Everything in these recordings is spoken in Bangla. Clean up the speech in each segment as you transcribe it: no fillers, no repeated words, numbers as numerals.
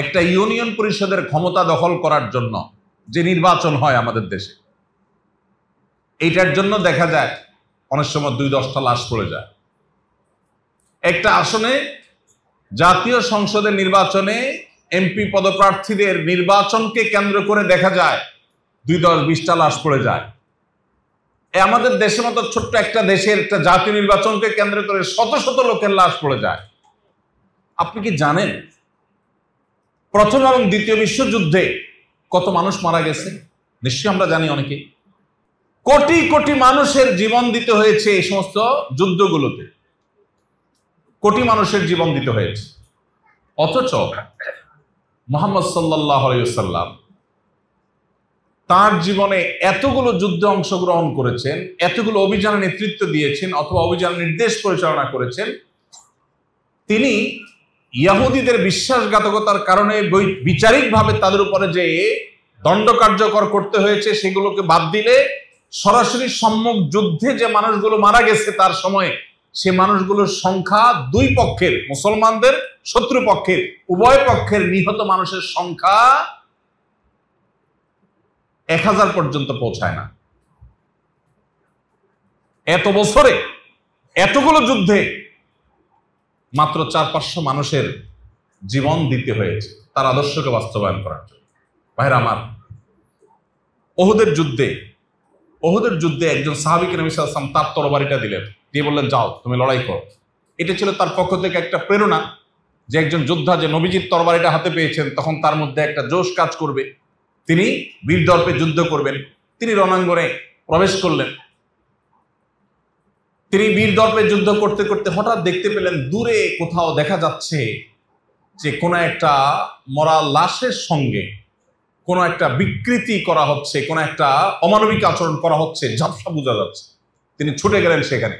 একটা ইউনিয়ন পরিষদের ক্ষমতা দখল করার জন্য যে নির্বাচন হয় আমাদের দেশে, এইটার জন্য দেখা যায় অনেক সময় 2-10টা লাশ পড়ে যায়। একটা আসনে জাতীয় সংসদের নির্বাচনে এমপি পদপ্রার্থীদের নির্বাচনকে কেন্দ্র করে দেখা যায় 2-10-20টা লাশ পড়ে যায়। আমাদের দেশের মতো ছোট্ট একটা দেশের একটা জাতীয় নির্বাচনকে কেন্দ্র করে শত শত লোকের লাশ পড়ে যায়। আপনি কি জানেন প্রথম এবং দ্বিতীয় বিশ্বযুদ্ধে কত মানুষ মারা গেছে? নিশ্চয়ই আমরা জানি অনেকে। কোটি কোটি মানুষের জীবন দিতে হয়েছে এই সমস্ত যুদ্ধগুলোতে, কোটি মানুষের জীবন দিতে হয়েছে। অথচ মুহাম্মদ সাল্লাল্লাহু আলাইহি ওয়াসাল্লাম তার জীবনে এতগুলো যুদ্ধে অংশগ্রহণ করেছেন, এতগুলো অভিযানের নেতৃত্ব দিয়েছেন অথবা অভিযান নির্দেশ পরিচালনা করেছেন। তিনি ইহুদিদের বিশ্বাসঘাতকতার কারণে বিচারিকভাবে তাদের উপরে যে দণ্ড কার্যকর করতে হয়েছে সেগুলোকে বাদ দিলে সরাসরি সম্মুখ যুদ্ধে যে মানুষগুলো মারা গেছে তার সময় সে মানুষগুলোর সংখ্যা দুই পক্ষের, মুসলমানদের শত্রু পক্ষের উভয় পক্ষের নিহত মানুষের সংখ্যা 1000 পর্যন্ত পৌঁছায় না। এত বছরে এতগুলো যুদ্ধে মাত্র 400-500 মানুষের জীবন দিতে হয়েছে তার আদর্শকে বাস্তবায়ন করার জন্য। ভাইরা আমার, ওহুদের যুদ্ধে একজন সাহাবীকে নবী সাল্লাল্লাহু আলাইহি ওয়াসাল্লাম তার তরবারিটা দিলেন, দিয়ে বললেন যাও তুমি লড়াই করো। এটা ছিল তার পক্ষ থেকে একটা প্রেরণা যে একজন যোদ্ধা যে নবীজির তরবারিটা হাতে পেয়েছেন তখন তার মধ্যে একটা জোশ কাজ করবে, তিনি বীর দর্পে যুদ্ধ করবেন। তিনি রণাঙ্গনে প্রবেশ করলেন। তিনি বীর দর্পে যুদ্ধ করতে করতে হঠাৎ দেখতে পেলেন দূরে কোথাও দেখা যাচ্ছে যে কোনো একটা মরা লাশের সঙ্গে কোনো একটা বিকৃতি করা হচ্ছে, কোনো একটা অমানবিক আচরণ করা হচ্ছে, ঝাপসা বোঝা যাচ্ছে। তিনি ছুটে গেলেন সেখানে,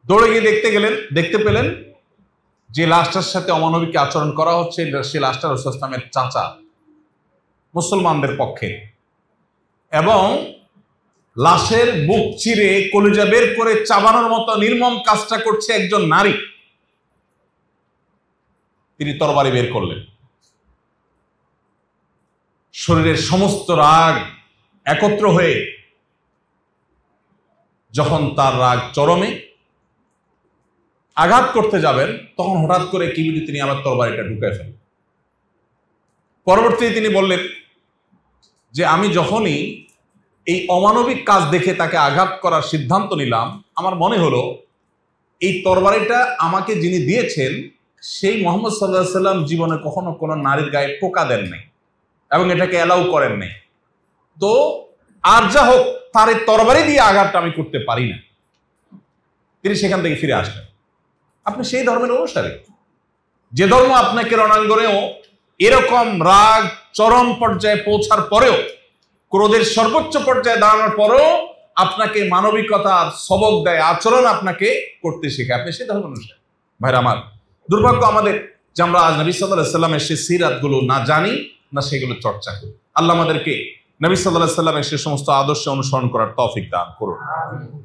দৌড়ে গিয়ে দেখতে পেলেন যে লাশটার সাথে অমানবিক আচরণ করা হচ্ছে সে লাশটা রাসূলুল্লাহ সাল্লাল্লাহু আলাইহি ওয়াসাল্লামের চাচা, মুসলমানদের পক্ষে, এবং লাশের বুক চিরে কলিজা বের করে চাবানোর মতো নির্মম কাজটা করছে একজন নারী। তিনি তরবারি বের করলেন। শরীরের সমস্ত রাগ একত্র হয়ে যখন তার রাগ চরমে আঘাত করতে যাবেন তখন হঠাৎ করে কিবিতে তিনি আবার তরবারিটা ঢুকায় ফেলেন। পরবর্তীতে তিনি বললেন যে আমি যখনই এই অমানবিক কাজ দেখে তাকে আঘাত করার সিদ্ধান্ত নিলাম, আমার মনে হলো এই তরবারিটা আমাকে যিনি দিয়েছেন সেই মুহাম্মদ সাল্লাল্লাহু আলাইহি ওয়াসাল্লাম জীবনে কখনো কোনো নারীর গায়ে পোকা দেন নাই এবং এটাকে অ্যালাউ করেন নাই। তো আর যা হোক তার এই তরবারি দিয়ে আঘাতটা আমি করতে পারি না। তিনি সেখান থেকে ফিরে আসলেন। আপনি সেই ধর্মের অনুসারী, যে ধর্ম আপনাকে রণাঙ্গনেও এরকম রাগ চরম পর্যায়ে পৌঁছার পরেও, ক্রোধের সর্বোচ্চ পর্যায়ে দাঁড়ানোর পরেও আপনাকে মানবিকতার সবক দেয়, আচরণ আপনাকে করতে শেখায়, আপনি সেই ধর্মের অনুসারী। ভাইরা আমার, দুর্ভাগ্য আমাদের যে আমরা আজ নবী সাল্লাল্লাহু আলাইহি ওয়াসাল্লামের সেই সিরাতগুলো না জানি না সেগুলো চর্চা করি। আল্লাহ আমাদেরকে নবী সাল্লাল্লাহু আলাইহি ওয়াসাল্লামের সে সমস্ত আদর্শ অনুসরণ করার তৌফিক দান করুন।